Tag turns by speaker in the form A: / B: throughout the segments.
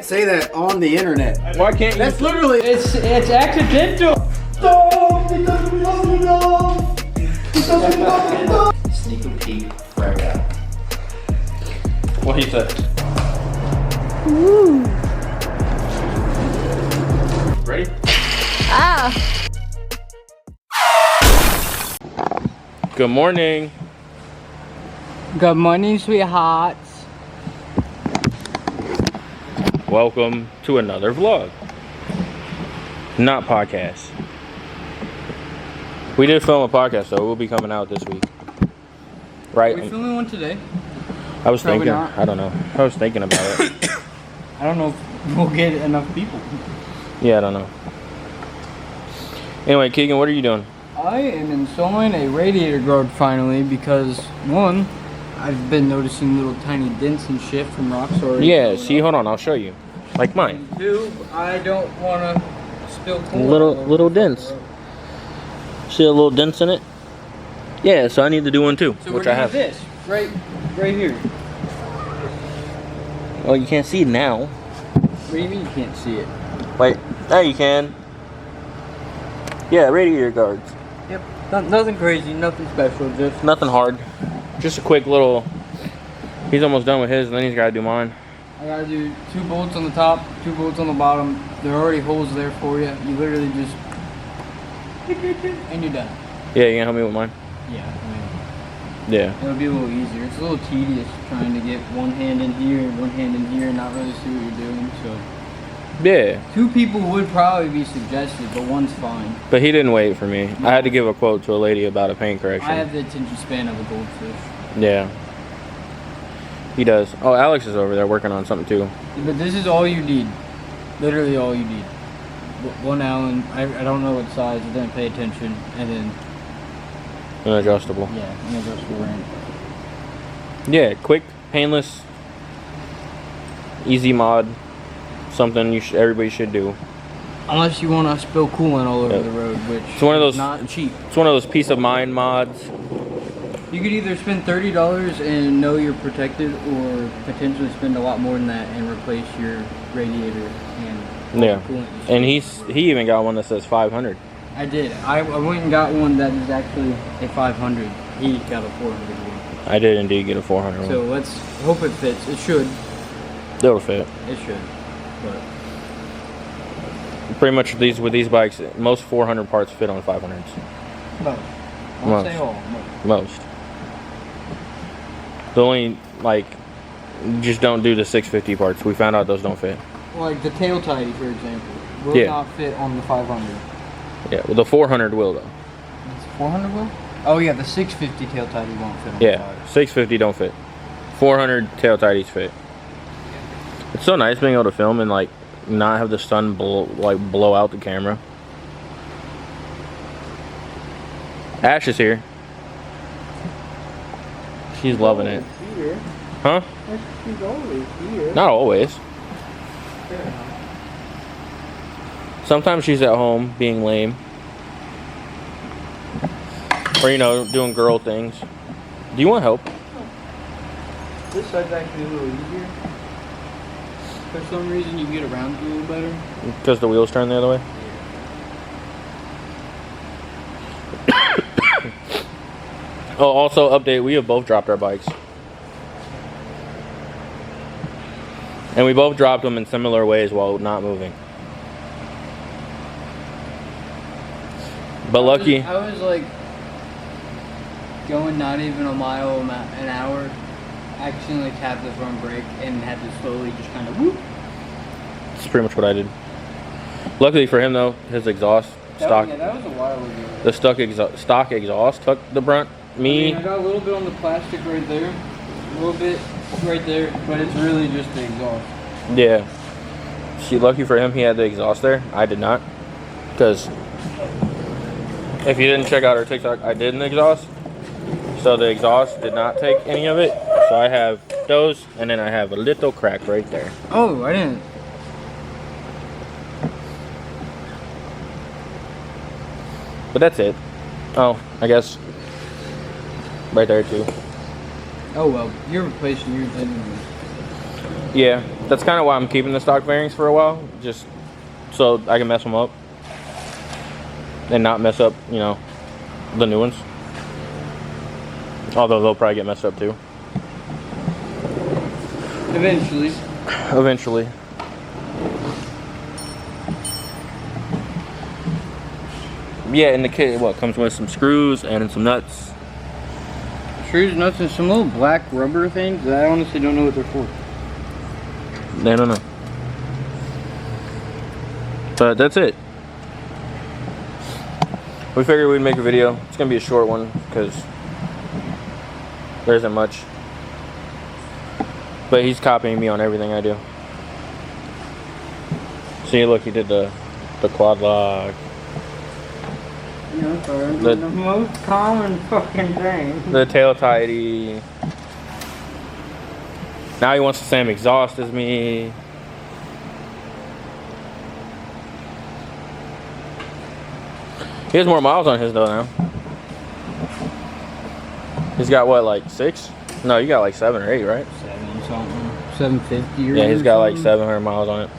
A: say that on the internet.
B: Why can't you?
A: That's literally.
C: It's accidental.
A: Sneak a peek right out.
B: What he said.
D: Woo.
B: Ready?
D: Ah.
B: Good morning.
C: Good morning, sweethearts.
B: Welcome to another vlog. Not podcast. We did film a podcast, so it will be coming out this week. Right?
C: Are we filming one today?
B: I was
C: Probably
B: thinking.
C: not.
B: I don't know. I was thinking about it.
C: I don't know if we'll get enough people.
B: Yeah, I don't know. Anyway, Keegan, what are you doing?
C: I am installing a radiator guard finally because, one, I've been noticing little tiny dents and shit from rocks already.
B: Yeah, see, hold on, I'll show you. Like mine.
C: And two, I don't want to spill coolant.
B: Little dents. See the little dents in it? Yeah, so I need to do one too,
C: So
B: which
C: we're
B: I
C: doing
B: have.
C: this right here.
B: Oh, you can't see it now.
C: What do you mean you can't see it?
B: Wait, there you can. Yeah, radiator guards.
C: Yep. Nothing crazy, nothing special, just
B: Nothing hard. Just a quick little. He's almost done with his, and then he's got to do mine.
C: I gotta do 2 bolts on the top, 2 bolts on the bottom. There are already holes there for you. You literally just and you're done.
B: Yeah, you gonna help me with mine?
C: Yeah,
B: Yeah.
C: it'll be a little easier. It's a little tedious trying to get one hand in here and one hand in here and not really see what you're doing. So
B: Yeah,
C: 2 people would probably be suggested, but one's fine.
B: but he didn't wait for me. I had to give a quote to a lady about a paint correction.
C: I have the attention span of a goldfish.
B: Yeah. He does. Oh, Alex is over there working on something too.
C: But this is all you need. Literally all you need. One Allen. I don't know what size. I didn't pay attention. And then
B: An adjustable.
C: yeah, an adjustable ring.
B: Yeah, quick, painless, easy mod. Something everybody should do.
C: Unless you want to spill coolant all over
B: Yeah.
C: the road, which
B: It's one of those-
C: is not cheap.
B: It's one of those peace of mind mods.
C: You could either spend $30 and know you're protected, or potentially spend a lot more than that and replace your radiator and
B: Yeah.
C: coolant.
B: And he even got one that says 500.
C: I did. I went and got one that is actually a 500. He got a 400 one.
B: I did indeed get a 400
C: So
B: one.
C: let's hope it fits. It should.
B: It'll fit.
C: It should. But
B: Pretty much with these bikes, most 400 parts fit on 500s.
C: most. I'll
B: Most.
C: say all.
B: Most. The only, like, you just don't do the 650 parts. We found out those don't fit.
C: Like the tail tidy, for example, will
B: Yeah.
C: not fit on the 500.
B: Yeah, well, the 400 will though.
C: It's 400 will? Oh yeah, the 650 tail tidy won't fit on
B: Yeah,
C: the 500.
B: 650 don't fit. 400 tail tidies fit. It's so nice being able to film and like not have the sun blow out the camera. Ash is here. She's loving it.
C: Here.
B: Huh?
C: She's always here.
B: Not always. Sometimes she's at home being lame. Or, you know, doing girl things. Do you want help?
C: This side's actually a little easier. For some reason, you get around it a little better.
B: Because the wheels turn the other way? Oh, also, update, we have both dropped our bikes. And we both dropped them in similar ways while not moving. But lucky,
C: I was like going not even a mile an hour, accidentally tapped the front brake and had to slowly just kind of whoop.
B: that's pretty much what I did. Luckily for him though, his exhaust, stock,
C: Yeah, that was a while ago.
B: the stock exhaust took the brunt. Me,
C: I got a little bit on the plastic right there, a little bit right there, but it's really just the exhaust.
B: yeah. See, lucky for him, he had the exhaust there. I did not. Because if you didn't check out our TikTok, I did an exhaust. So the exhaust did not take any of it. So I have those, and then I have a little crack right there.
C: Oh, I didn't.
B: But that's it. Oh, I guess right there too.
C: Oh well, you're replacing yours anyway.
B: Yeah, That's kind of why I'm keeping the stock bearings for a while, just so I can mess them up and not mess up, you know, the new ones. Although they'll probably get messed up too.
C: Eventually.
B: Eventually. Yeah, and the kit, what, comes with some screws and some nuts.
C: Screws, nuts, and some little black rubber things that I honestly don't know what they're for.
B: I don't know. But that's it. We figured we'd make a video. It's gonna be a short one because there isn't much. But he's copying me on everything I do. See, look, he did the quad lock.
C: No, sorry.
B: The-
C: The most common fucking thing.
B: The tail tidy. Now he wants the same exhaust as me. He has more miles on his though now. He's got what, like 6? No, you got like 7 or 8, right?
C: 7 something. 750 or
B: Yeah, he's got like
C: something.
B: 700 miles on it.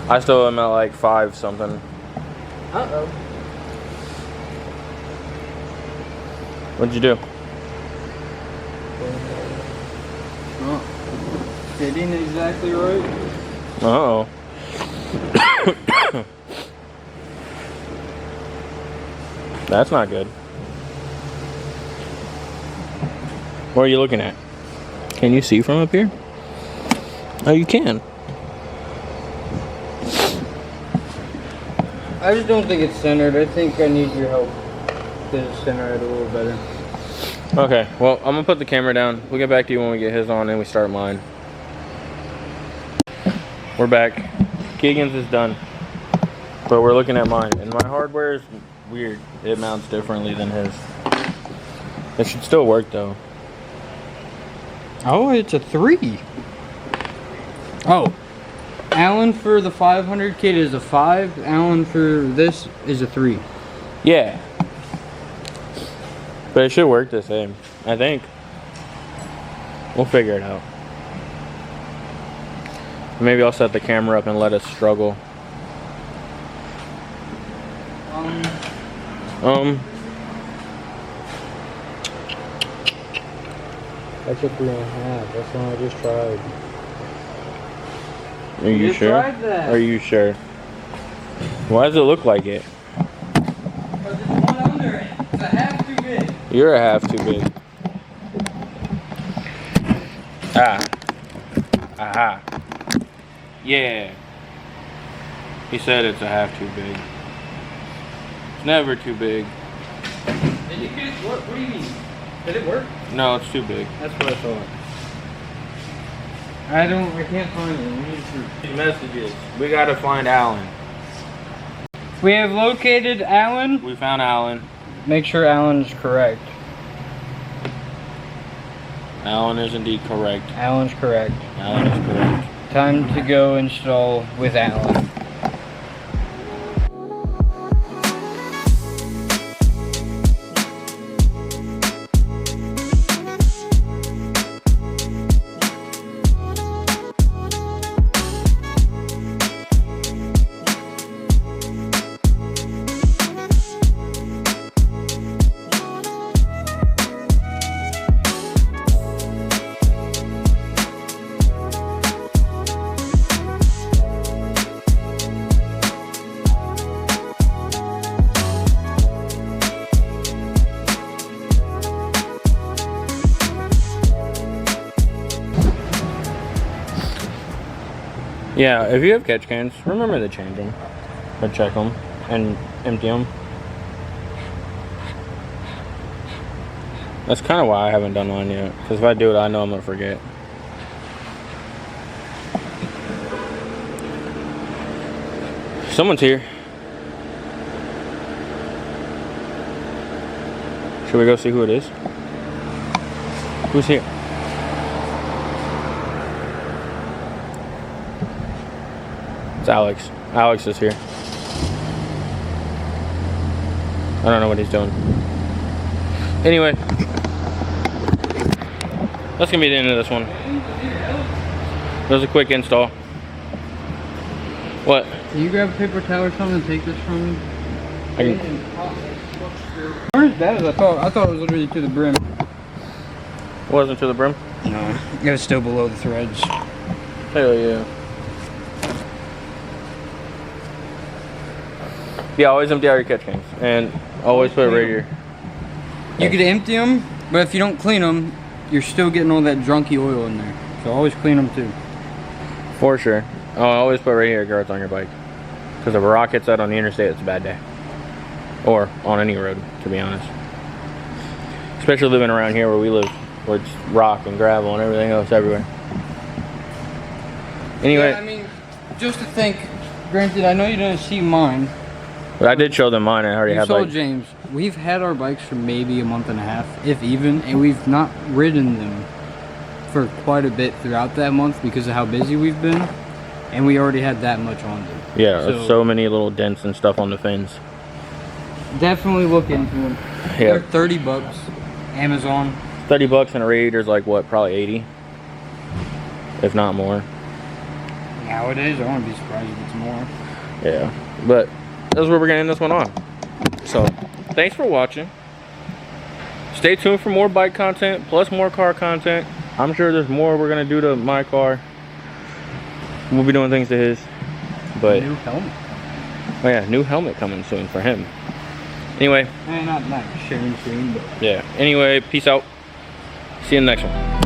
B: I still am at like 5 something.
C: Uh-oh.
B: What'd you do?
C: Oh. Fitting exactly right.
B: Uh-oh. That's not good. What are you looking at? Can you see from up here? Oh, you can.
C: I just don't think it's centered. I think I need your help to center it a little better.
B: Okay, well, I'm gonna put the camera down. We'll get back to you when we get his on and we start mine. We're back. Keegan's is done. But we're looking at mine. And my hardware is weird. It mounts differently than his. It should still work though.
C: Oh, it's a 3. Oh. Allen for the 500 kit is a 5. Allen for this is a 3.
B: Yeah. But it should work the same, I think. We'll figure it out. Maybe I'll set the camera up and let us struggle.
C: That's a 3.5. That's the one I just tried.
B: Are you
C: Just
B: sure?
C: tried that.
B: Are you sure? Why does it look like it?
C: Because there's one under it. It's a half too big.
B: You're a half too big. Ah. Aha. Yeah. He said it's a half too big. It's never too big.
C: Did you get it work? What do you mean? Did it work?
B: No, it's too big.
C: That's what I thought. I can't find it. We need to.
B: These messages. We gotta find Alan.
C: We have located Allen.
B: We found Alan.
C: Make sure Allen is correct.
B: Alan is indeed correct.
C: Allen's correct.
B: Alan is correct.
C: Time to go install with Allen.
B: Yeah, if you have catch cans, remember to change them. Or check them. And empty them. That's kind of why I haven't done mine yet. Because if I do it, I know I'm going to forget. Someone's here. Should we go see who it is? Who's here? It's Alex. Alex is here. I don't know what he's doing. Anyway, that's gonna be the end of this one. It was a quick install. What?
C: Can you grab a paper towel or something and take this from me?
B: I can,
C: Not as bad as I thought. I thought it was literally to the brim.
B: wasn't to the brim?
C: No, it was still below the threads.
B: Hell yeah. Yeah, always empty out your catch cans. And always put it right here.
C: You could empty them, but if you don't clean them, you're still getting all that drunky oil in there. So always clean them too.
B: For sure. Oh, I always put right here guards on your bike. Because if a rock hits that on the interstate, it's a bad day. Or on any road, to be honest. Especially living around here where we live, where it's rock and gravel and everything else everywhere. Anyway,
C: Yeah, I mean, just to think, granted, I know you didn't see mine.
B: but I did show them mine. I already
C: You
B: had
C: saw
B: like,
C: James. We've had our bikes for maybe a month and a half, if even, and we've not ridden them for quite a bit throughout that month because of how busy we've been, and we already had that much on them.
B: yeah, so many little dents and stuff on the fins.
C: Definitely look into them.
B: Yeah.
C: They're 30 bucks. Amazon.
B: 30 bucks and a radiator's like what, probably 80, if not more.
C: Nowadays, I wouldn't be surprised if it's more.
B: Yeah, but that's where we're gonna end this one on. So thanks for watching. Stay tuned for more bike content plus more car content. I'm sure there's more we're gonna do to my car. We'll be doing things to his, but
C: New helmet.
B: oh yeah, new helmet coming soon for him. Anyway,
C: Not sharing screen, but.
B: yeah, anyway, peace out. See you in the next one.